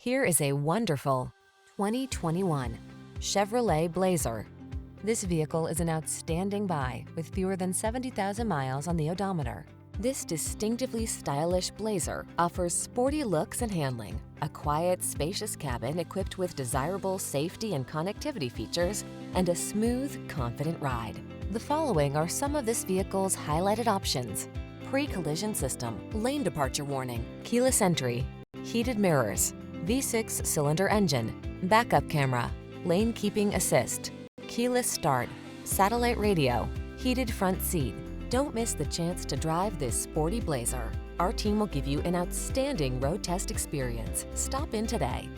Here is a wonderful 2021 Chevrolet Blazer. This vehicle is an outstanding buy with fewer than 70,000 miles on the odometer. This distinctively stylish Blazer offers sporty looks and handling, a quiet, spacious cabin equipped with desirable safety and connectivity features, and a smooth, confident ride. The following are some of this vehicle's highlighted options: pre-collision system, lane departure warning, keyless entry, heated mirrors, V6 cylinder engine, backup camera, lane keeping assist, keyless start, satellite radio, heated front seat. Don't miss the chance to drive this sporty Blazer. Our team will give you an outstanding road test experience. Stop in today.